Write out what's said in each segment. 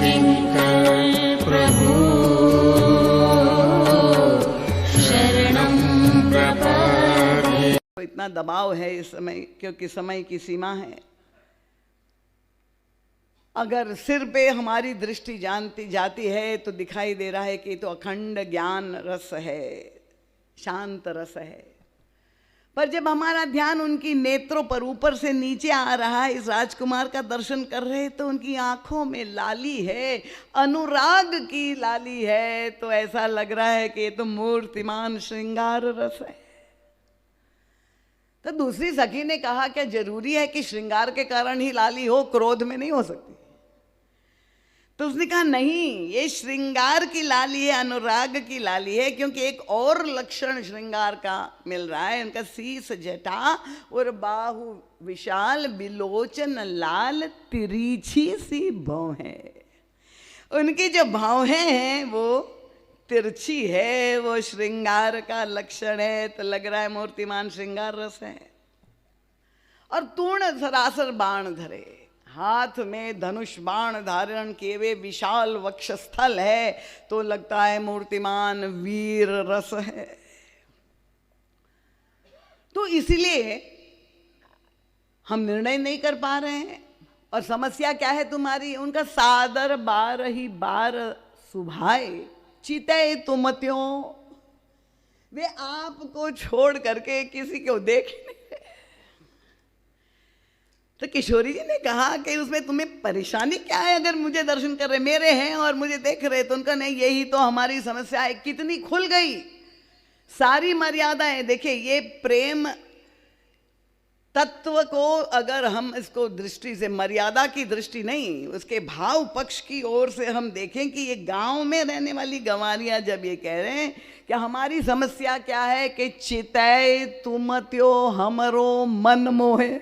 किंकर प्रभु शरणं प्रपद्ये। इतना दबाव है इस समय, क्योंकि समय की सीमा है। अगर सिर पे हमारी दृष्टि जानती जाती है तो दिखाई दे रहा है कि तो अखंड ज्ञान रस है, शांत रस है। पर जब हमारा ध्यान उनकी नेत्रों पर ऊपर से नीचे आ रहा है, इस राजकुमार का दर्शन कर रहे हैं, तो उनकी आंखों में लाली है, अनुराग की लाली है। तो ऐसा लग रहा है कि ये तो मूर्तिमान श्रृंगार रस है। तो दूसरी सखी ने कहा, क्या जरूरी है कि श्रृंगार के कारण ही लाली हो, क्रोध में नहीं हो सकती? तो उसने कहा नहीं, ये श्रृंगार की लाली है, अनुराग की लाली है, क्योंकि एक और लक्षण श्रृंगार का मिल रहा है। उनका शीस जटा और बाहु विशाल, बिलोचन लाल, तिरछी सी भौं है। उनकी जो भौं हैं वो तिरछी है, वो श्रृंगार का लक्षण है। तो लग रहा है मूर्तिमान श्रृंगार रस है। और तूर्ण सरासर बाण धरे, हाथ में धनुष बाण धारण किए हुए, विशाल वक्षस्थल है, तो लगता है मूर्तिमान वीर रस है। तो इसलिए हम निर्णय नहीं कर पा रहे हैं। और समस्या क्या है तुम्हारी? उनका सादर बार ही बार सुभाए, चिते तुम त्यों। वे आपको छोड़ करके किसी को देख ही नहीं। तो किशोरी जी ने कहा कि उसमें तुम्हें परेशानी क्या है? अगर मुझे दर्शन कर रहे, मेरे हैं और मुझे देख रहे, तो उनका नहीं, यही तो हमारी समस्या है। कितनी खुल गई सारी मर्यादाएं। देखिए, ये प्रेम तत्व को अगर हम इसको दृष्टि से, मर्यादा की दृष्टि नहीं, उसके भाव पक्ष की ओर से हम देखें कि ये गांव में रहने वाली गंवारियां जब ये कह रहे हैं कि हमारी समस्या क्या है कि चितय तुम त्यो हमरो मन मोहे,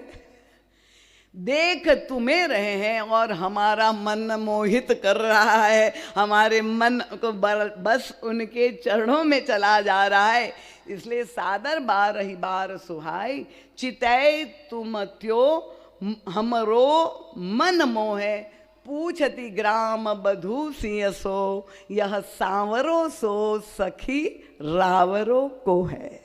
देख तुम्हें रहे हैं और हमारा मन मोहित कर रहा है, हमारे मन को बस उनके चरणों में चला जा रहा है। इसलिए सादर बार ही बार सुहाई, चितय तुम त्यो हमरो मन मोहे, पूछती ग्राम बधू सिंह सो, यह सांवरो सो सखी रावरो को है।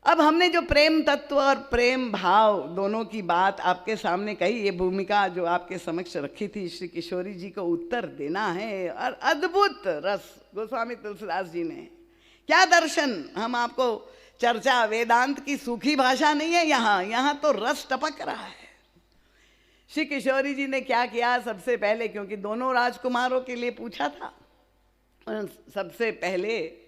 अब हमने जो प्रेम तत्व और प्रेम भाव दोनों की बात आपके सामने कही, ये भूमिका जो आपके समक्ष रखी थी, श्री किशोरी जी को उत्तर देना है। और अद्भुत रस गोस्वामी तुलसीदास जी ने, क्या दर्शन! हम आपको चर्चा वेदांत की सूखी भाषा नहीं है यहाँ तो रस टपक रहा है। श्री किशोरी जी ने क्या किया? सबसे पहले, क्योंकि दोनों राजकुमारों के लिए पूछा था, सबसे पहले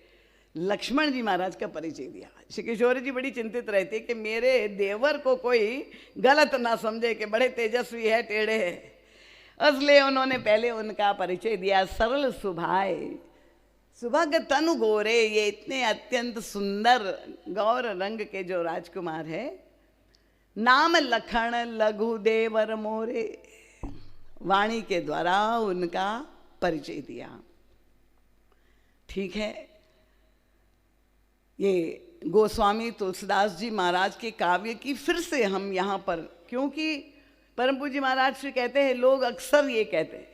लक्ष्मण जी महाराज का परिचय दिया। श्री किशोरी जी बड़ी चिंतित रहती कि मेरे देवर को कोई गलत ना समझे कि बड़े तेजस्वी है, टेढ़े है। इसलिए उन्होंने पहले उनका परिचय दिया। सरल सुभाए, सुभग तनु गोरे, ये इतने अत्यंत सुंदर गौर रंग के जो राजकुमार है। नाम लखन लघु देवर मोरे, वाणी के द्वारा उनका परिचय दिया। ठीक है, ये गोस्वामी तुलसीदास जी महाराज के काव्य की फिर से हम यहाँ पर, क्योंकि परम पूज्य महाराज श्री कहते हैं, लोग अक्सर ये कहते हैं,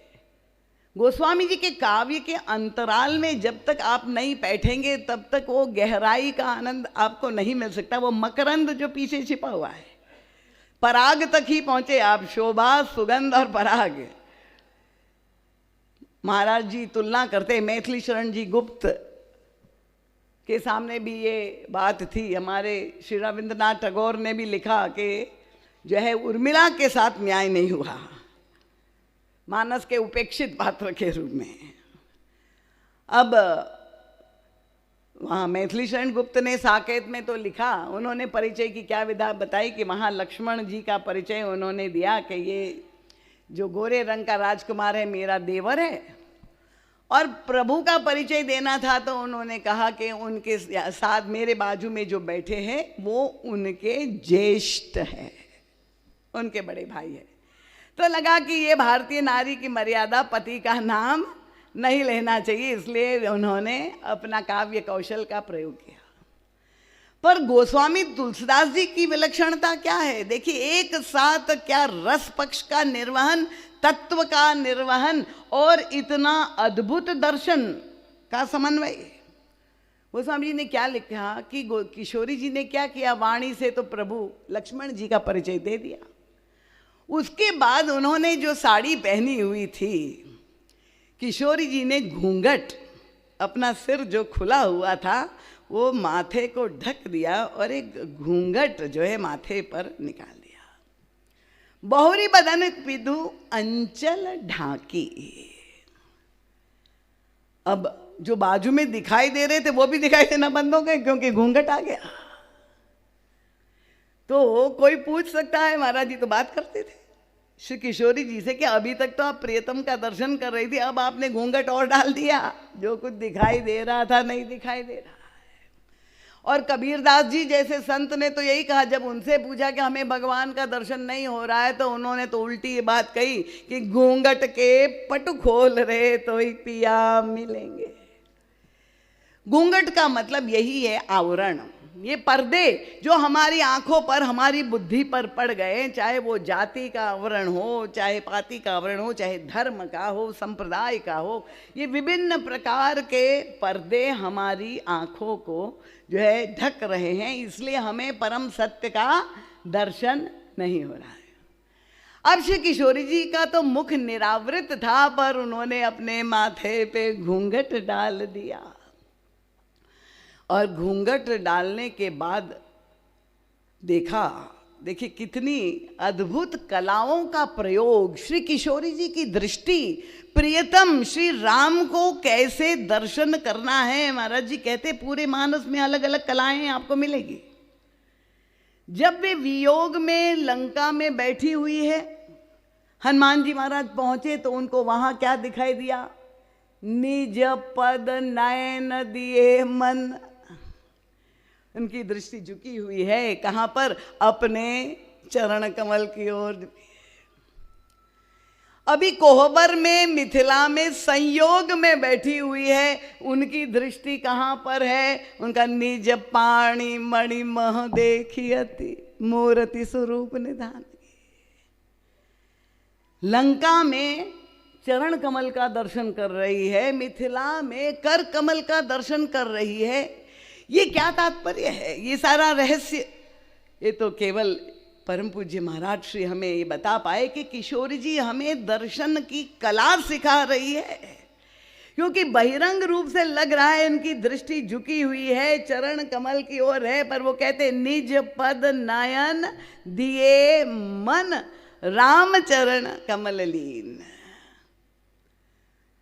गोस्वामी जी के काव्य के अंतराल में जब तक आप नहीं बैठेंगे तब तक वो गहराई का आनंद आपको नहीं मिल सकता। वो मकरंद जो पीछे छिपा हुआ है, पराग तक ही पहुंचे आप, शोभा, सुगंध और पराग। महाराज जी तुलना करते, मैथिली शरण जी गुप्त के सामने भी ये बात थी। हमारे श्री रविंद्रनाथ टैगोर ने भी लिखा कि जो है उर्मिला के साथ न्याय नहीं हुआ, मानस के उपेक्षित पात्र के रूप में। अब वहाँ मैथिली शरण गुप्त ने साकेत में तो लिखा, उन्होंने परिचय की क्या विधा बताई कि वहाँ लक्ष्मण जी का परिचय उन्होंने दिया कि ये जो गोरे रंग का राजकुमार है मेरा देवर है। और प्रभु का परिचय देना था तो उन्होंने कहा कि उनके साथ मेरे बाजू में जो बैठे हैं वो उनके ज्येष्ठ हैं, उनके बड़े भाई है। तो लगा कि ये भारतीय नारी की मर्यादा, पति का नाम नहीं लेना चाहिए, इसलिए उन्होंने अपना काव्य कौशल का प्रयोग किया। पर गोस्वामी तुलसीदास जी की विलक्षणता क्या है? देखिए, एक साथ क्या रस पक्ष का निर्वहन, तत्व का निर्वहन और इतना अद्भुत दर्शन का समन्वय। गोस्वामी जी ने क्या लिखा कि किशोरी जी ने क्या किया, वाणी से तो प्रभु लक्ष्मण जी का परिचय दे दिया। उसके बाद उन्होंने जो साड़ी पहनी हुई थी, किशोरी जी ने घूंघट, अपना सिर जो खुला हुआ था वो माथे को ढक दिया और एक घूंघट जो है माथे पर निकाल दिया। बहुरी बदन पिधु अंचल ढाकी। अब जो बाजू में दिखाई दे रहे थे वो भी दिखाई देना बंद हो गए क्योंकि घूंघट आ गया। तो कोई पूछ सकता है, महाराज जी तो बात करते थे श्री किशोरी जी से कि अभी तक तो आप प्रियतम का दर्शन कर रही थी, अब आपने घूंघट और डाल दिया, जो कुछ दिखाई दे रहा था नहीं दिखाई दे रहा है। और कबीरदास जी जैसे संत ने तो यही कहा, जब उनसे पूछा कि हमें भगवान का दर्शन नहीं हो रहा है, तो उन्होंने तो उल्टी ये बात कही कि घूंघट के पट खोल रहे तो ही पिया मिलेंगे। घूंघट का मतलब यही है आवरण, ये पर्दे जो हमारी आंखों पर, हमारी बुद्धि पर पड़ गए, चाहे वो जाति का आवरण हो, चाहे पाति का आवरण हो, चाहे धर्म का हो, संप्रदाय का हो, ये विभिन्न प्रकार के पर्दे हमारी आंखों को जो है ढक रहे हैं, इसलिए हमें परम सत्य का दर्शन नहीं हो रहा है। अब श्री किशोरी जी का तो मुख निरावृत था, पर उन्होंने अपने माथे पे घूंघट डाल दिया। और घूंघट डालने के बाद देखा, देखिए कितनी अद्भुत कलाओं का प्रयोग। श्री किशोरी जी की दृष्टि प्रियतम श्री राम को कैसे दर्शन करना है, महाराज जी कहते पूरे मानस में अलग अलग कलाएं आपको मिलेगी। जब वे वियोग में लंका में बैठी हुई है, हनुमान जी महाराज पहुंचे तो उनको वहां क्या दिखाई दिया? निज पद नयन दिए मन। उनकी दृष्टि झुकी हुई है कहां पर? अपने चरण कमल की ओर। अभी कोहबर में, मिथिला में संयोग में बैठी हुई है, उनकी दृष्टि कहां पर है? उनका निज पाणी मणि मह देखियति मूर्ति स्वरूप निधान। लंका में चरण कमल का दर्शन कर रही है, मिथिला में कर कमल का दर्शन कर रही है। ये क्या तात्पर्य है? ये सारा रहस्य ये तो केवल परम पूज्य महाराज श्री हमें ये बता पाए कि किशोरी जी हमें दर्शन की कला सिखा रही है, क्योंकि बहिरंग रूप से लग रहा है इनकी दृष्टि झुकी हुई है, चरण कमल की ओर है, पर वो कहते निज पद नयन दिए मन राम चरण कमल लीन।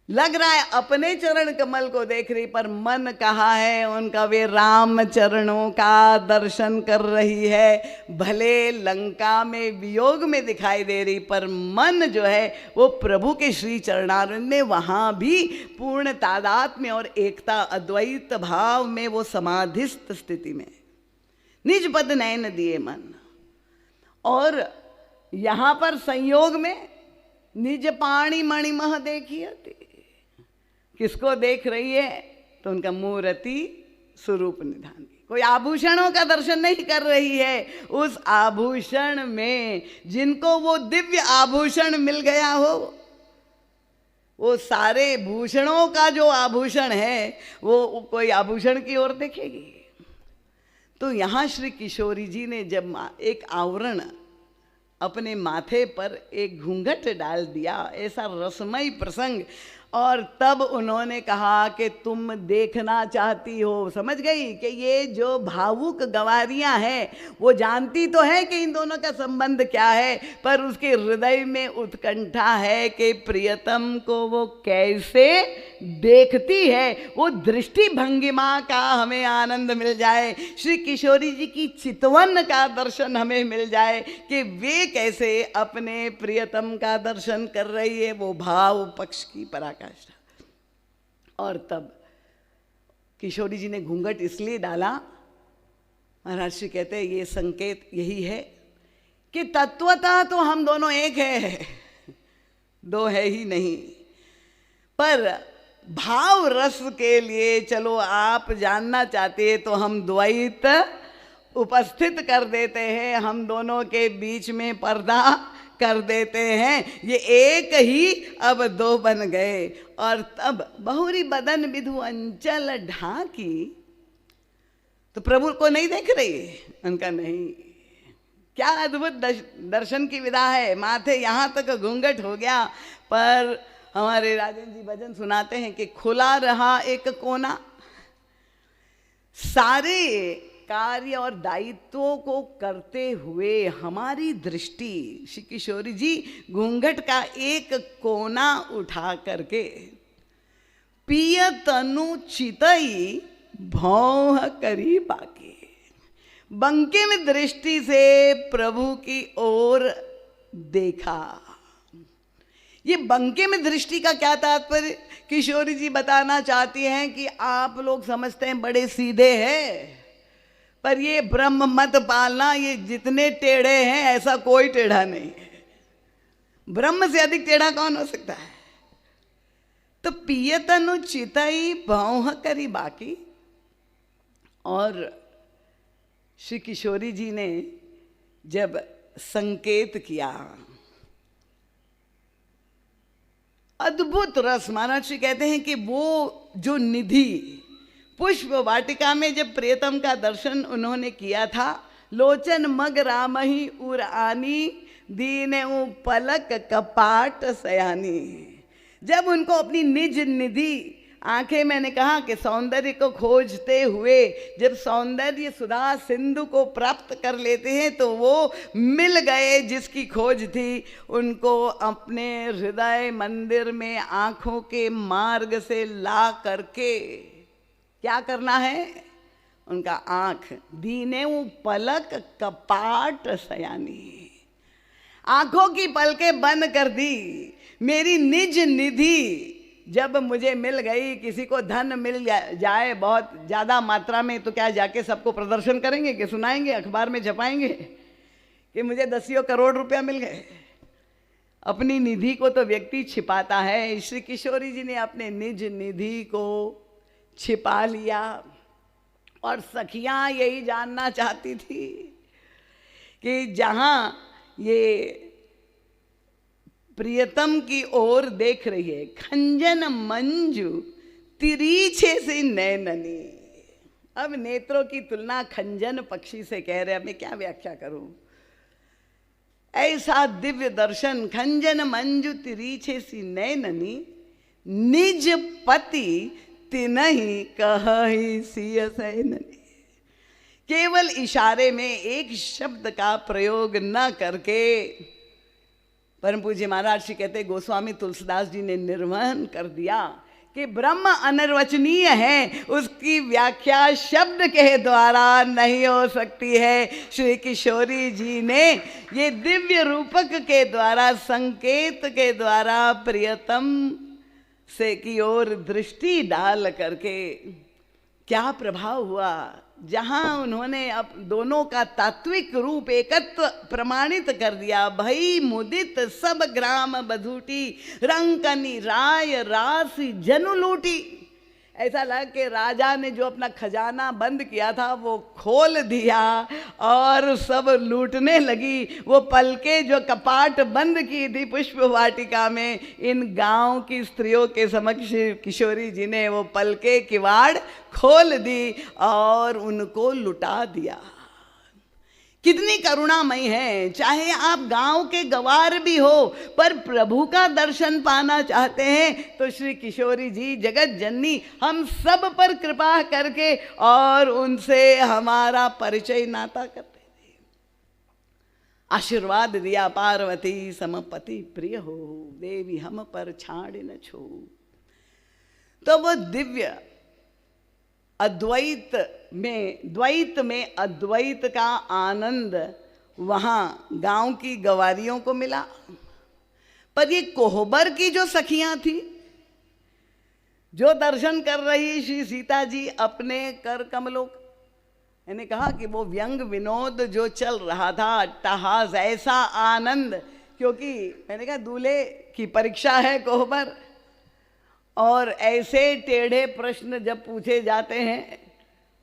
लग रहा है अपने चरण कमल को देख रही, पर मन कहाँ है उनका? वे राम चरणों का दर्शन कर रही है। भले लंका में वियोग में दिखाई दे रही, पर मन जो है वो प्रभु के श्री चरणारविंद में, वहाँ भी पूर्ण तादात्म्य और एकता अद्वैत भाव में वो समाधिस्थ स्थिति में। निज पद नयन दिए मन। और यहाँ पर संयोग में निज पाणी मणि मह देखिए। किसको देख रही है? तो उनका मूर्ति स्वरूप निधान। कोई आभूषणों का दर्शन नहीं कर रही है, उस आभूषण में जिनको वो दिव्य आभूषण मिल गया हो, वो सारे भूषणों का जो आभूषण है वो कोई आभूषण की ओर देखेगी। तो यहाँ श्री किशोरी जी ने जब एक आवरण अपने माथे पर एक घूंघट डाल दिया, ऐसा रसमयी प्रसंग, और तब उन्होंने कहा कि तुम देखना चाहती हो। समझ गई कि ये जो भावुक गवारियां हैं वो जानती तो है कि इन दोनों का संबंध क्या है, पर उसके हृदय में उत्कंठा है कि प्रियतम को वो कैसे देखती है, वो दृष्टि भंगिमा का हमें आनंद मिल जाए, श्री किशोरी जी की चितवन का दर्शन हमें मिल जाए कि वे कैसे अपने प्रियतम का दर्शन कर रही है, वो भाव पक्ष की पराकाष्ठा। और तब किशोरी जी ने घूंघट इसलिए डाला, महाराज श्री कहते हैं ये संकेत यही है कि तत्वतः तो हम दोनों एक है, दो है ही नहीं, पर भाव रस के लिए चलो आप जानना चाहते हैं तो हम द्वैत उपस्थित कर देते हैं, हम दोनों के बीच में पर्दा कर देते हैं। ये एक ही अब दो बन गए। और तब बहुरी बदन विधु अंचल ढाकी, तो प्रभु को नहीं देख रही, उनका नहीं। क्या अद्भुत दर्शन की विधा है। माथे यहाँ तक घूंघट हो गया, पर हमारे राजन जी भजन सुनाते हैं कि खुला रहा एक कोना। सारे कार्य और दायित्वों को करते हुए हमारी दृष्टि, श्री किशोरी जी घूंघट का एक कोना उठा करके पिय तनु चितई भौह करी बाकी, बंकिम दृष्टि से प्रभु की ओर देखा। ये बंकिम दृष्टि का क्या तात्पर्य? किशोरी जी बताना चाहती हैं कि आप लोग समझते हैं बड़े सीधे हैं, पर ये ब्रह्म मत पालना, ये जितने टेढ़े हैं ऐसा कोई टेढ़ा नहीं है। ब्रह्म से अधिक टेढ़ा कौन हो सकता है? तो पियतनु चितई भौह करी बाकी। और श्री किशोरी जी ने जब संकेत किया, अद्भुत रस। महाराज श्री कहते हैं कि वो जो निधि पुष्प वाटिका में जब प्रियतम का दर्शन उन्होंने किया था, लोचन मग राम ही उर आनी दीने पलक कपाट सयानी, जब उनको अपनी निज निधि आंखें, मैंने कहा कि सौंदर्य को खोजते हुए जब सौंदर्य सुधा सिंधु को प्राप्त कर लेते हैं तो वो मिल गए जिसकी खोज थी। उनको अपने हृदय मंदिर में आंखों के मार्ग से ला करके क्या करना है? उनका आंख दीने पलक कपाट सयानी, आंखों की पलकें बंद कर दी। मेरी निज निधि जब मुझे मिल गई, किसी को धन मिल जाए बहुत ज़्यादा मात्रा में, तो क्या जाके सबको प्रदर्शन करेंगे कि सुनाएंगे, अखबार में छपाएंगे कि मुझे 10 करोड़ रुपया मिल गए? अपनी निधि को तो व्यक्ति छिपाता है। श्री किशोरी जी ने अपने निज निधि को छिपा लिया। और सखियां यही जानना चाहती थी कि जहां ये प्रियतम की ओर देख रही है, खंजन मंजू तिरीछे से नैननी। अब नेत्रों की तुलना खंजन पक्षी से कह रहे, अब मैं क्या व्याख्या करूं? ऐसा दिव्य दर्शन, खंजन मंजू तिरीछे सी नैननी, निज पति तिनहि कहहि सिय सैननी। केवल इशारे में एक शब्द का प्रयोग न करके परम पूज्य महाराज जी कहते, गोस्वामी तुलसीदास जी ने निर्वहन कर दिया कि ब्रह्म अनिर्वचनीय है, उसकी व्याख्या शब्द के द्वारा नहीं हो सकती है। श्री किशोरी जी ने ये दिव्य रूपक के द्वारा, संकेत के द्वारा प्रियतम से की ओर दृष्टि डाल करके क्या प्रभाव हुआ। जहां उन्होंने अब दोनों का तात्विक रूप एकत्व प्रमाणित कर दिया। भई मुदित सब ग्राम बधूटी, रंकनी राय राशि जनु लूटी। ऐसा लगा कि राजा ने जो अपना खजाना बंद किया था वो खोल दिया और सब लूटने लगी। वो पलके जो कपाट बंद की थी पुष्प वाटिका में, इन गांव की स्त्रियों के समक्ष किशोरी जी ने वो पलके किवाड़ खोल दी और उनको लुटा दिया। कितनी करुणामयी है। चाहे आप गांव के गवार भी हो, पर प्रभु का दर्शन पाना चाहते हैं तो श्री किशोरी जी जगत जननी हम सब पर कृपा करके और उनसे हमारा परिचय नाता करते थे। आशीर्वाद दिया, पार्वती समपति प्रिय हो, देवी हम पर छाड़ न छो। तो वो दिव्य अद्वैत में अद्वैत का आनंद वहाँ गांव की गवारियों को मिला। पर ये कोहबर की जो सखियां थी, जो दर्शन कर रही श्री सीता जी अपने कर कमलों, मैंने कहा कि वो व्यंग विनोद जो चल रहा था, अट्टहास, ऐसा आनंद, क्योंकि मैंने कहा दूल्हे की परीक्षा है कोहबर, और ऐसे टेढ़े प्रश्न जब पूछे जाते हैं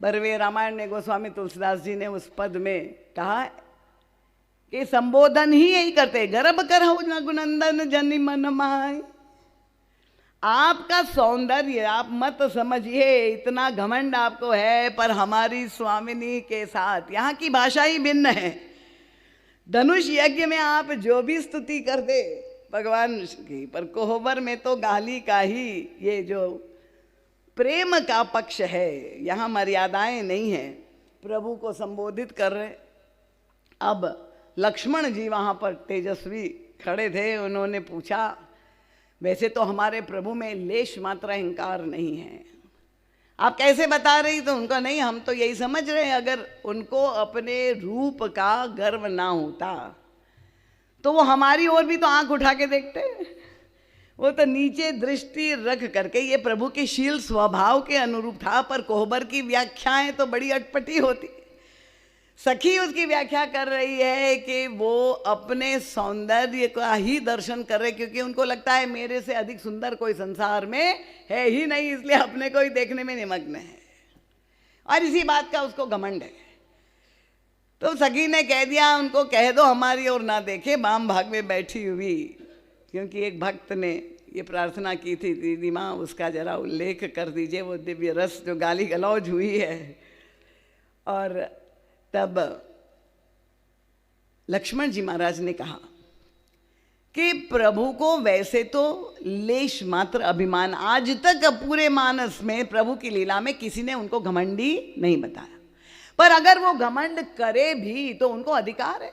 पर वे रामायण ने गोस्वामी तुलसीदास जी ने उस पद में कहा कि संबोधन ही यही करते, गर्भ करहु रघुनंदन जनि मन माय। आपका सौंदर्य आप मत समझिए, इतना घमंड आपको है, पर हमारी स्वामिनी के साथ यहाँ की भाषा ही भिन्न है। धनुष यज्ञ में आप जो भी स्तुति कर दे भगवान की, पर कोहबर में तो गाली का ही ये जो प्रेम का पक्ष है, यहाँ मर्यादाएं नहीं है, प्रभु को संबोधित कर रहे। अब लक्ष्मण जी वहाँ पर तेजस्वी खड़े थे, उन्होंने पूछा, वैसे तो हमारे प्रभु में लेश मात्र अहंकार नहीं है, आप कैसे बता रही? तो उनका नहीं, हम तो यही समझ रहे हैं, अगर उनको अपने रूप का गर्व ना होता तो वो हमारी ओर भी तो आंख उठा के देखते, वो तो नीचे दृष्टि रख करके, ये प्रभु के शील स्वभाव के अनुरूप था। पर कोहबर की व्याख्याएं तो बड़ी अटपटी होती। सखी उसकी व्याख्या कर रही है कि वो अपने सौंदर्य का ही दर्शन कर रहे, क्योंकि उनको लगता है मेरे से अधिक सुंदर कोई संसार में है ही नहीं, इसलिए अपने को ही देखने में निमग्न है, और इसी बात का उसको घमंड है। तो सखी ने कह दिया, उनको कह दो हमारी ओर ना देखे, वाम भाग में बैठी हुई, क्योंकि एक भक्त ने ये प्रार्थना की थी, दीदी माँ उसका जरा उल्लेख कर दीजिए, वो दिव्य रस जो गाली गलौज हुई है। और तब लक्ष्मण जी महाराज ने कहा कि प्रभु को वैसे तो लेश मात्र अभिमान, आज तक पूरे मानस में प्रभु की लीला में किसी ने उनको घमंडी नहीं बताया, पर अगर वो घमंड करे भी तो उनको अधिकार है।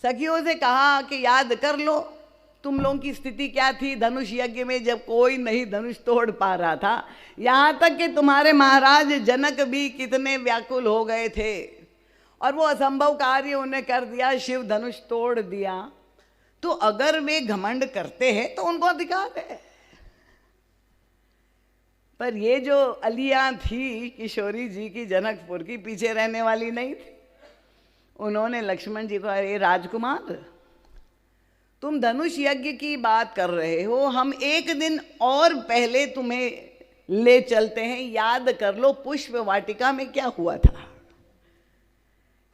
सखियों से कहा कि याद कर लो तुम लोगों की स्थिति क्या थी धनुष यज्ञ में, जब कोई नहीं धनुष तोड़ पा रहा था, यहाँ तक कि तुम्हारे महाराज जनक भी कितने व्याकुल हो गए थे, और वो असंभव कार्य उन्हें कर दिया, शिव धनुष तोड़ दिया। तो अगर वे घमंड करते हैं तो उनको अधिकार है। पर ये जो अलिया थी किशोरी जी की, जनकपुर की, पीछे रहने वाली नहीं थी, उन्होंने लक्ष्मण जी को, अरे राजकुमार तुम धनुष यज्ञ की बात कर रहे हो, हम एक दिन और पहले तुम्हें ले चलते हैं, याद कर लो पुष्प वाटिका में क्या हुआ था।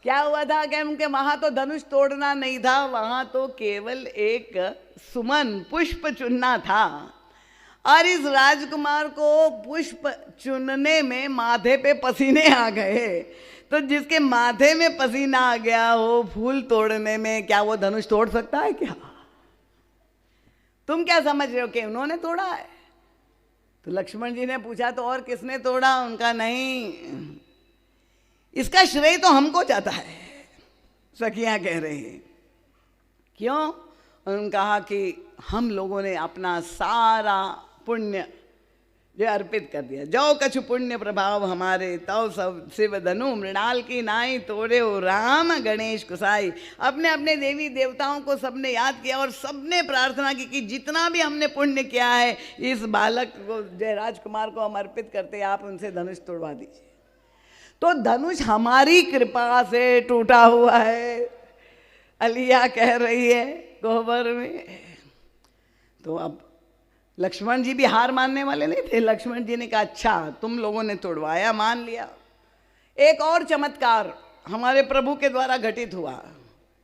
क्या हुआ था कि उनके वहां तो धनुष तोड़ना नहीं था, वहां तो केवल एक सुमन पुष्प चुनना था, और इस राजकुमार को पुष्प चुनने में माथे पे पसीने आ गए। तो जिसके माथे में पसीना आ गया हो फूल तोड़ने में, क्या वो धनुष तोड़ सकता है क्या? तुम क्या समझ रहे हो कि उन्होंने तोड़ा है? तो लक्ष्मण जी ने पूछा तो और किसने तोड़ा? उनका नहीं, इसका श्रेय तो हमको जाता है, सखियां कह रही हैं। क्यों? उन्होंने कहा कि हम लोगों ने अपना सारा पुण्य जो अर्पित कर दिया, जो कछु पुण्य प्रभाव हमारे, तव सब शिव धनु मृणाल की नाई, तोड़े हो राम गणेश कुसाई। अपने अपने देवी देवताओं को सबने याद किया और सबने प्रार्थना की कि जितना भी हमने पुण्य किया है इस बालक को, जय राजकुमार को हम अर्पित करते, आप उनसे धनुष तोड़वा दीजिए। तो धनुष हमारी कृपा से टूटा हुआ है, अलिया कह रही है कोहबर में। तो अब लक्ष्मण जी भी हार मानने वाले नहीं थे। लक्ष्मण जी ने कहा अच्छा तुम लोगों ने तोड़वाया, मान लिया। एक और चमत्कार हमारे प्रभु के द्वारा घटित हुआ।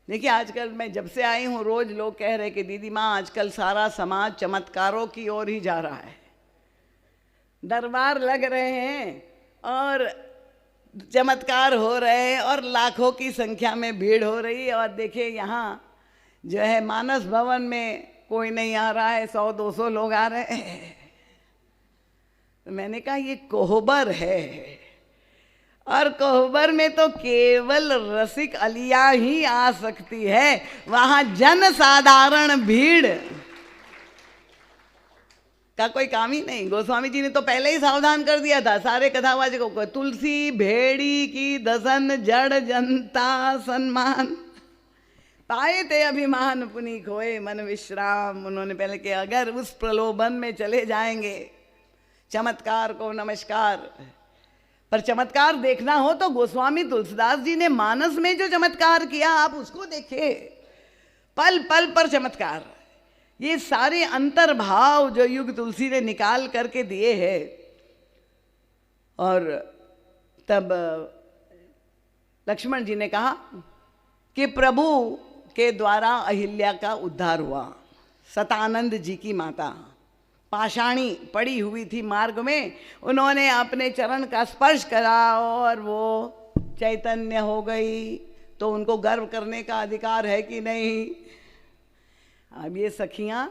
देखिए आजकल मैं जब से आई हूँ रोज लोग कह रहे कि दीदी माँ आजकल सारा समाज चमत्कारों की ओर ही जा रहा है, दरबार लग रहे हैं और चमत्कार हो रहे हैं और लाखों की संख्या में भीड़ हो रही है। और देखिए यहाँ जो है मानस भवन में कोई नहीं आ रहा है, 100-200 लोग आ रहे हैं। तो मैंने कहा ये कोहबर है, और कोहबर में तो केवल रसिक अलिया ही आ सकती है, वहां जन साधारण भीड़ का कोई काम ही नहीं। गोस्वामी जी ने तो पहले ही सावधान कर दिया था सारे कथावाचकों को, तुलसी भेड़ी की दसन जड़ जनता सम्मान, पाए थे अभिमान पुनि खोए मन विश्राम। उन्होंने पहले कि अगर उस प्रलोभन में चले जाएंगे चमत्कार को नमस्कार, पर चमत्कार देखना हो तो गोस्वामी तुलसीदास जी ने मानस में जो चमत्कार किया आप उसको देखिए, पल पल पर चमत्कार। ये सारे अंतर्भाव जो युग तुलसी ने निकाल करके दिए हैं, और तब लक्ष्मण जी ने कहा कि प्रभु के द्वारा अहिल्या का उद्धार हुआ। सतानंद जी की माता पाषाणी पड़ी हुई थी मार्ग में, उन्होंने अपने चरण का स्पर्श करा और वो चैतन्य हो गई। तो उनको गर्व करने का अधिकार है कि नहीं? अब ये सखियां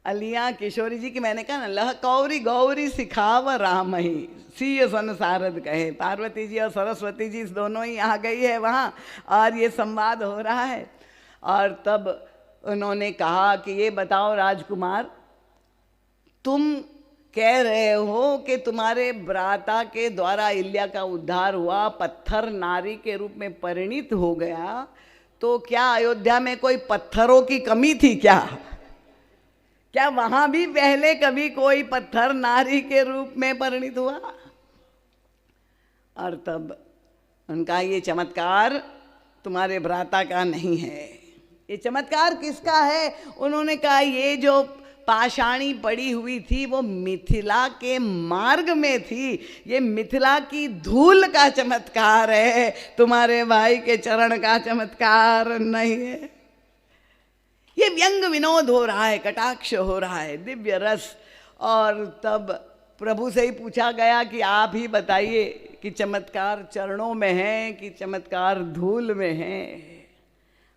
अलियां किशोरी जी की, मैंने कहा ना, लह कौरी गौरी सिखाव राम ही सीय संसारद कहे। पार्वती जी और सरस्वती जी दोनों ही आ गई है वहाँ, और ये संवाद हो रहा है। और तब उन्होंने कहा कि ये बताओ राजकुमार, तुम कह रहे हो कि तुम्हारे भ्राता के द्वारा इल्या का उद्धार हुआ, पत्थर नारी के रूप में परिणित हो गया, तो क्या अयोध्या में कोई पत्थरों की कमी थी क्या? क्या वहां भी पहले कभी कोई पत्थर नारी के रूप में परिणित हुआ? और तब उनका ये चमत्कार तुम्हारे भ्राता का नहीं है। ये चमत्कार किसका है? उन्होंने कहा ये जो पाषाणी पड़ी हुई थी वो मिथिला के मार्ग में थी, ये मिथिला की धूल का चमत्कार है, तुम्हारे भाई के चरण का चमत्कार नहीं है। ये व्यंग विनोद हो रहा है, कटाक्ष हो रहा है, दिव्य रस। और तब प्रभु से ही पूछा गया कि आप ही बताइए कि चमत्कार चरणों में है कि चमत्कार धूल में है?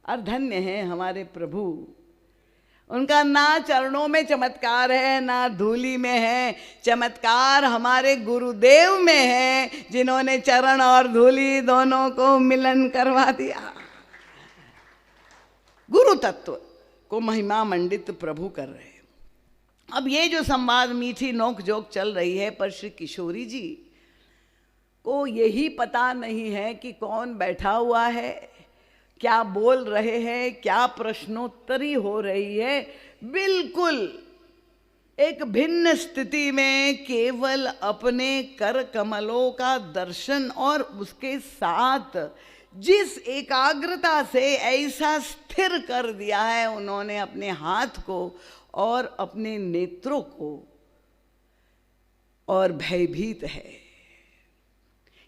और धन्य है हमारे प्रभु, उनका ना चरणों में चमत्कार है ना धूली में है, चमत्कार हमारे गुरुदेव में है, जिन्होंने चरण और धूली दोनों को मिलन करवा दिया। गुरु तत्व को महिमा मंडित प्रभु कर रहे हैं। अब ये जो संवाद, मीठी नोक जोक चल रही है, पर श्री किशोरी जी को यही पता नहीं है कि कौन बैठा हुआ है, क्या बोल रहे हैं, क्या प्रश्नोत्तरी हो रही है। बिल्कुल एक भिन्न स्थिति में केवल अपने कर कमलों का दर्शन और उसके साथ जिस एकाग्रता से ऐसा स्थिर कर दिया है उन्होंने अपने हाथ को और अपने नेत्रों को, और भयभीत है।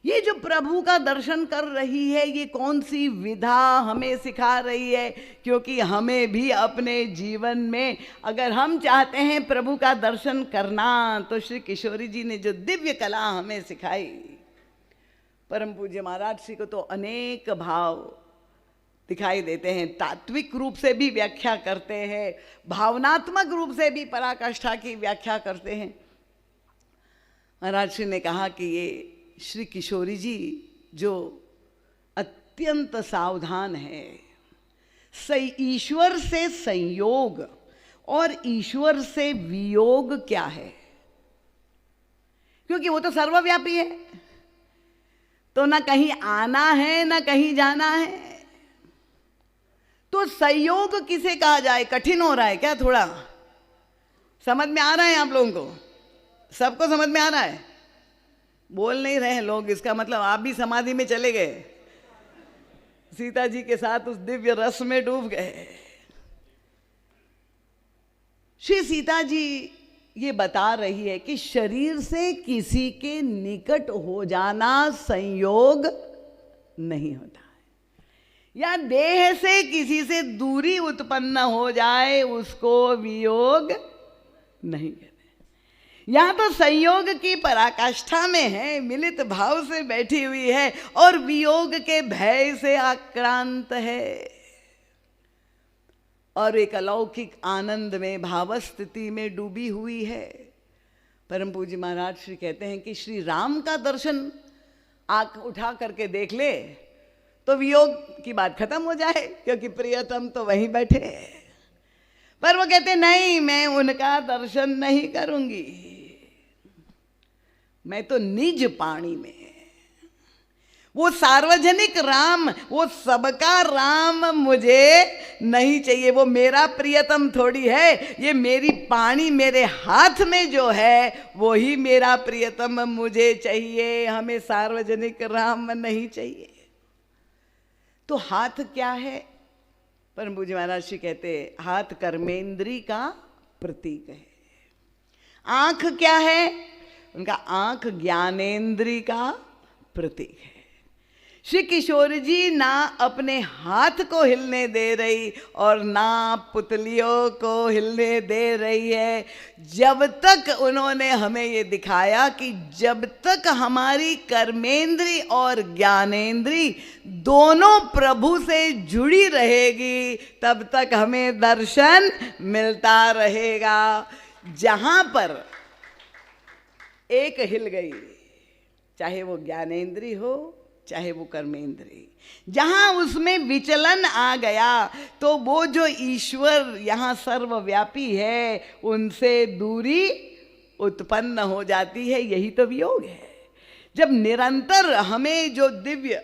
ये जो प्रभु का दर्शन कर रही है, ये कौन सी विधा हमें सिखा रही है? क्योंकि हमें भी अपने जीवन में अगर हम चाहते हैं प्रभु का दर्शन करना, तो श्री किशोरी जी ने जो दिव्य कला हमें सिखाई, परम पूज्य महाराज श्री को तो अनेक भाव दिखाई देते हैं। तात्विक रूप से भी व्याख्या करते हैं, भावनात्मक रूप से भी पराकाष्ठा की व्याख्या करते हैं। महाराज श्री ने कहा कि ये श्री किशोरी जी जो अत्यंत सावधान है, ईश्वर से संयोग और ईश्वर से वियोग क्या है, क्योंकि वो तो सर्वव्यापी है, तो ना कहीं आना है ना कहीं जाना है। तो संयोग किसे कहा जाए? कठिन हो रहा है क्या? थोड़ा समझ में आ रहा है आप लोगों को? सबको समझ में आ रहा है? बोल नहीं रहे लोग, इसका मतलब आप भी समाधि में चले गए, सीता जी के साथ उस दिव्य रस में डूब गए। श्री सीता जी ये बता रही है कि शरीर से किसी के निकट हो जाना संयोग नहीं होता है, या देह से किसी से दूरी उत्पन्न हो जाए उसको वियोग नहीं कहते। यहाँ तो संयोग की पराकाष्ठा में है, मिलित भाव से बैठी हुई है और वियोग के भय से आक्रांत है, और एक अलौकिक आनंद में भाव स्थिति में डूबी हुई है। परम पूज्य महाराज श्री कहते हैं कि श्री राम का दर्शन आंख उठा करके देख ले तो वियोग की बात खत्म हो जाए, क्योंकि प्रियतम तो वहीं बैठे। पर वो कहते नहीं, मैं उनका दर्शन नहीं करूंगी, मैं तो निज पाणी में, वो सार्वजनिक राम, वो सबका राम मुझे नहीं चाहिए। वो मेरा प्रियतम थोड़ी है, ये मेरी पानी मेरे हाथ में जो है वो ही मेरा प्रियतम मुझे चाहिए, हमें सार्वजनिक राम नहीं चाहिए। तो हाथ क्या है? परम पूज्य महाराज जी कहते हाथ कर्मेंद्री का प्रतीक है। आंख क्या है? उनका आंख ज्ञानेंद्री का प्रतीक है। श्री किशोर जी ना अपने हाथ को हिलने दे रही और ना पुतलियों को हिलने दे रही है, जब तक उन्होंने हमें ये दिखाया कि जब तक हमारी कर्मेंद्री और ज्ञानेंद्री दोनों प्रभु से जुड़ी रहेगी तब तक हमें दर्शन मिलता रहेगा। जहाँ पर एक हिल गई, चाहे वो ज्ञानेंद्री हो चाहे वो कर्मेंद्री, जहां उसमें विचलन आ गया तो वो जो ईश्वर यहाँ सर्वव्यापी है उनसे दूरी उत्पन्न हो जाती है। यही तो वियोग है। जब निरंतर हमें जो दिव्य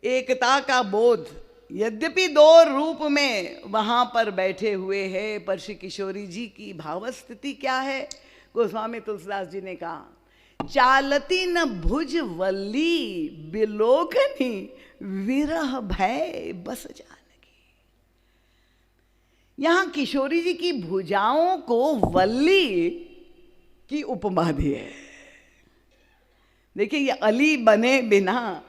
एकता का बोध, यद्यपि दो रूप में वहां पर बैठे हुए हैं, पर श्री किशोरी जी की भाव स्थिति क्या है? गोस्वामी तुलसीदास जी ने कहा, चालती न भुज वल्ली बिलोकनी विरह भय बस जानकी। यहां किशोरी जी की भुजाओं को वल्ली की उपमा दी है। देखिए, ये अली बने बिना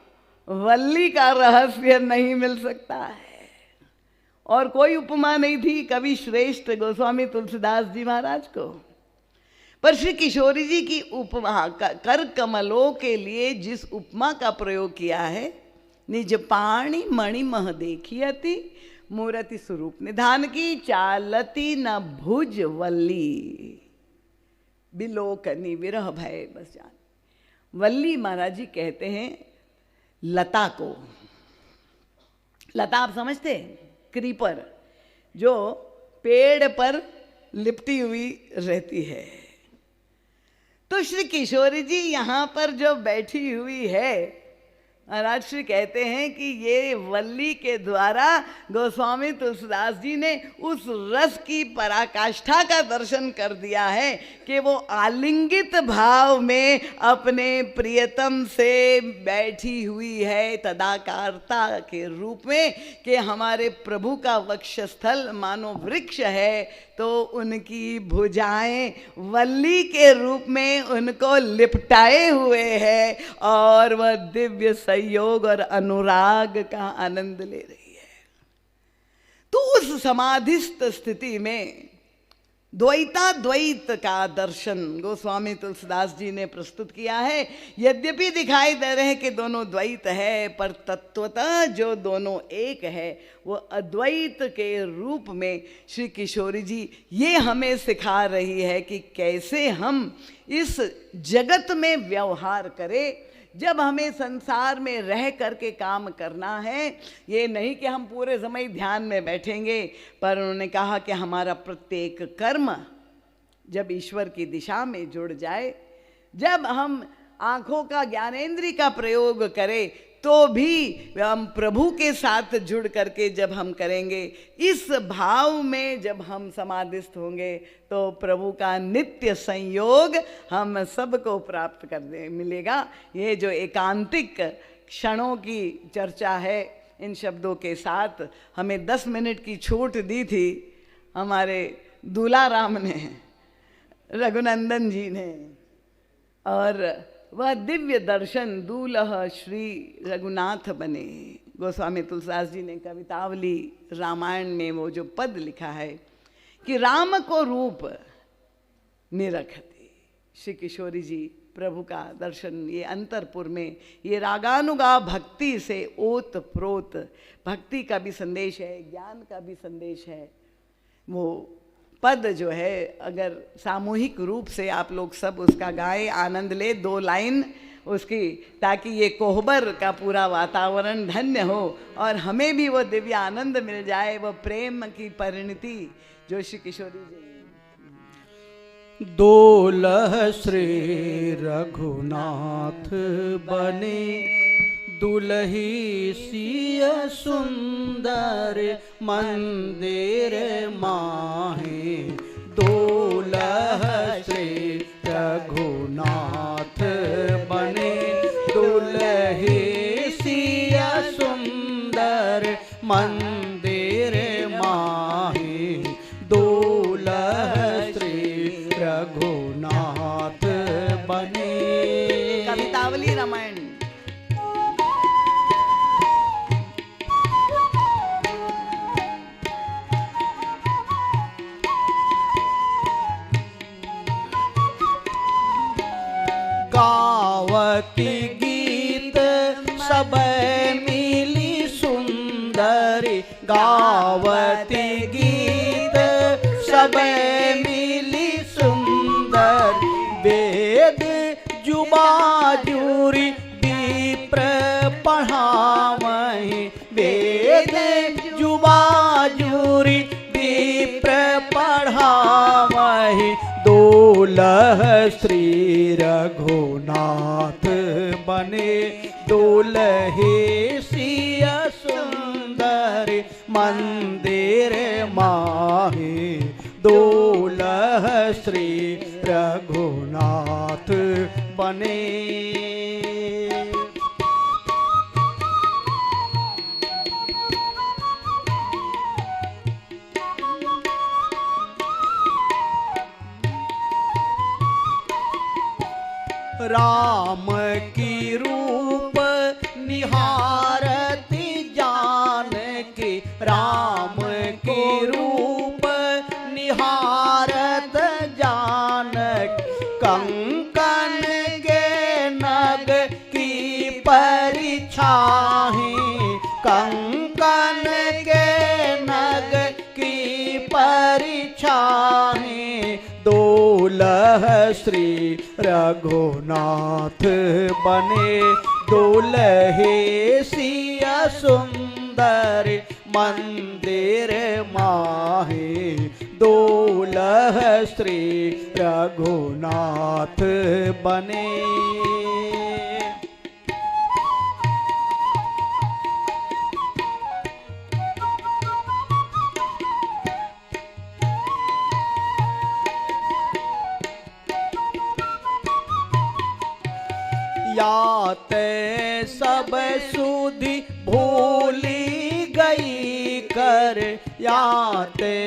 वल्ली का रहस्य नहीं मिल सकता है। और कोई उपमा नहीं थी कवि श्रेष्ठ गोस्वामी तुलसीदास जी महाराज को, पर श्री किशोरी जी की उपमा कर कमलों के लिए जिस उपमा का प्रयोग किया है, निज पाणी मणि मह देखियति मूर्ति स्वरूप निधान की, चालती न भुज वल्ली बिलोकनी विरह भय बस जान। वल्ली महाराज जी कहते हैं लता को। लता आप समझते हैं? क्रीपर, जो पेड़ पर लिपटी हुई रहती है। तो श्री किशोरी जी यहाँ पर जो बैठी हुई है, महाराज श्री कहते हैं कि ये वल्ली के द्वारा गोस्वामी तुलसीदास जी ने उस रस की पराकाष्ठा का दर्शन कर दिया है कि वो आलिंगित भाव में अपने प्रियतम से बैठी हुई है तदाकारता के रूप में, कि हमारे प्रभु का वक्षस्थल मानो वृक्ष है तो उनकी भुजाएं वल्ली के रूप में उनको लिपटाए हुए हैं और वह दिव्य संयोग और अनुराग का आनंद ले रही है। तो उस समाधिस्थ स्थिति में द्वैताद्वैत का दर्शन गोस्वामी तुलसीदास जी ने प्रस्तुत किया है। यद्यपि दिखाई दे रहे हैं कि दोनों द्वैत है, पर तत्वतः जो दोनों एक है वो अद्वैत के रूप में श्री किशोरी जी ये हमें सिखा रही है कि कैसे हम इस जगत में व्यवहार करें। जब हमें संसार में रह करके काम करना है, ये नहीं कि हम पूरे समय ध्यान में बैठेंगे, पर उन्होंने कहा कि हमारा प्रत्येक कर्म जब ईश्वर की दिशा में जुड़ जाए, जब हम आँखों का ज्ञानेंद्री का प्रयोग करें तो भी हम प्रभु के साथ जुड़ करके जब हम करेंगे, इस भाव में जब हम समाधिस्थ होंगे तो प्रभु का नित्य संयोग हम सबको प्राप्त कर मिलेगा। ये जो एकांतिक क्षणों की चर्चा है, इन शब्दों के साथ हमें 10 मिनट की छूट दी थी हमारे दूलाराम ने, रघुनंदन जी ने, और वह दिव्य दर्शन दूल्ह श्री रघुनाथ बने। गोस्वामी तुलसीदास जी ने कवितावली रामायण में वो जो पद लिखा है कि राम को रूप निरखती, श्री किशोरी जी प्रभु का दर्शन ये अंतरपुर में, ये रागानुगा भक्ति से ओत प्रोत, भक्ति का भी संदेश है, ज्ञान का भी संदेश है। वो पद जो है अगर सामूहिक रूप से आप लोग सब उसका गाएं, आनंद ले, 2 लाइन उसकी, ताकि ये कोहबर का पूरा वातावरण धन्य हो और हमें भी वो दिव्य आनंद मिल जाए, वो प्रेम की परिणति जो श्री किशोरी जी। दोलह श्री रघुनाथ बने, दुलही सिय सुंदर मंदिर माहे। दोलह श्री रघुनाथ बने, दुलही सिय सुंदर मंदिर माहे। दोलह श्री रघुनाथ बने। कवितावली रामायण गावती गीत सब मिली सुंदरी, गावती गीत सब मिली सुंदर। वेद जुबाजुरी विप्र पढ़ावहीं, वेद जुबाजुरी विप्र पढ़ावहीं। दुलह श्री रघुनाथ बने, दुलहे सिया सुंदर मंदिर माही। दुलह श्री रघुनाथ बने। राम की रूप निहारती जानकी, राम की रूप निहारत जानक। कंकन के नग की परिछाही, कंकन के नग की परिछाही। दुलह श्री रघुनाथ बने, दुलहे सिया सुंदर मंदिर माही। दुलह श्री रघुनाथ बने। याते सब सुधि भूली गई कर, याते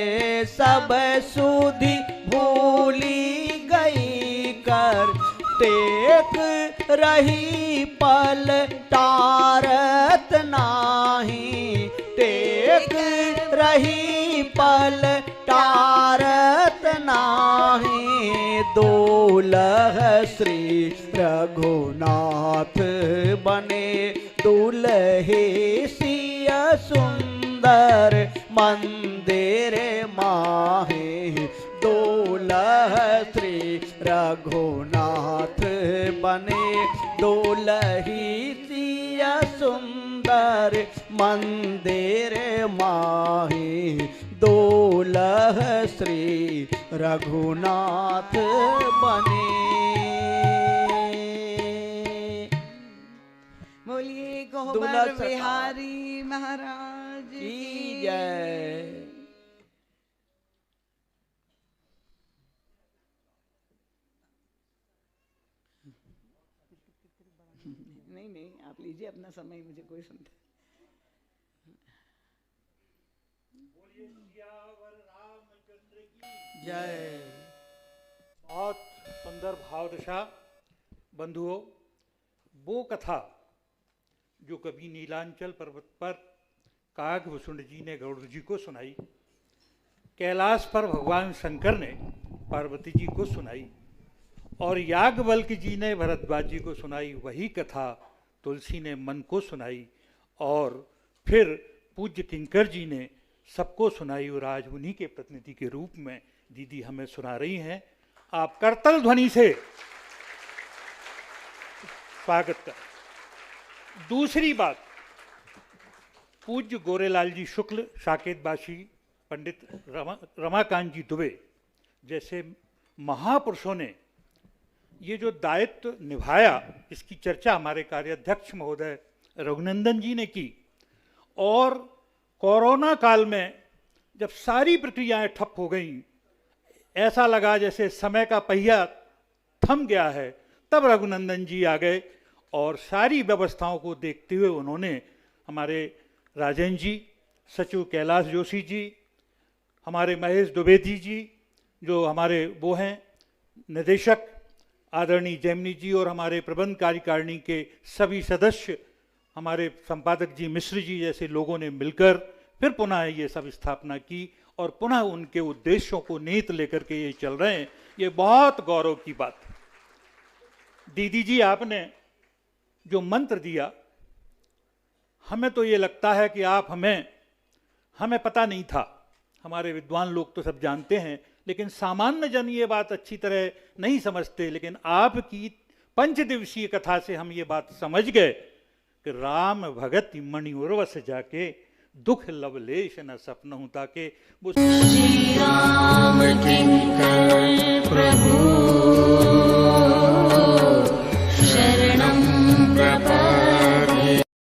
सब सुधि भूली गई कर। टेक रही पल टारत नाही, टेक रही पल टारत नाही। दुलह श्री रघुनाथ बने, दुलहे सिया सुंदर मंदिर माहे। दुलह श्री रघुनाथ बने, दुलही सिया सुंदर मंदिर माहे। दुलह श्री रघुनाथ बने। बोलिए दूल्हा गोबर सरकार बिहारी महाराज की की जय। नहीं नहीं, आप लीजिए अपना समय, मुझे कोई सुनता। जय। बहुत सुंदर भाव दशा बंधुओं। वो कथा जो कभी नीलांचल पर्वत पर कागभूषण जी ने गरुड़ जी को सुनाई, कैलाश पर भगवान शंकर ने पार्वती जी को सुनाई और याज्ञवल्क्य जी ने भरद्वाज जी को सुनाई, वही कथा तुलसी ने मन को सुनाई और फिर पूज्य किंकर जी ने सबको सुनाई और आज उन्हीं के प्रतिनिधि के रूप में दीदी हमें सुना रही हैं। आप करतल ध्वनि से स्वागत कर। दूसरी बात, पूज्य गोरेलाल जी शुक्ल, साकेतबासी, पंडित रमाकांत जी दुबे जैसे महापुरुषों ने ये जो दायित्व निभाया, इसकी चर्चा हमारे कार्याध्यक्ष महोदय रघुनंदन जी ने की। और कोरोना काल में जब सारी प्रक्रियाएं ठप हो गईं, ऐसा लगा जैसे समय का पहिया थम गया है, तब रघुनंदन जी आ गए और सारी व्यवस्थाओं को देखते हुए उन्होंने हमारे राजन जी, सचिव कैलाश जोशी जी, हमारे महेश द्विवेदी जी जो हमारे वो हैं निदेशक, आदरणीय जैमिनी जी और हमारे प्रबंध कार्यकारिणी के सभी सदस्य, हमारे संपादक जी मिश्र जी जैसे लोगों ने मिलकर फिर पुनः ये सब स्थापना की और पुनः उनके उद्देश्यों को नीत लेकर के ये चल रहे हैं। ये बहुत गौरव की बात है। दीदी जी, आपने जो मंत्र दिया, हमें तो ये लगता है कि आप हमें पता नहीं था, हमारे विद्वान लोग तो सब जानते हैं, लेकिन सामान्य जन ये बात अच्छी तरह नहीं समझते। लेकिन आपकी 5 दिवसीय कथा से हम ये बात समझ गए कि राम भगत मणि उर्वश जाके दुख लवलेश न सपन हूं, ताकि वो श्री राम किंकर प्रभु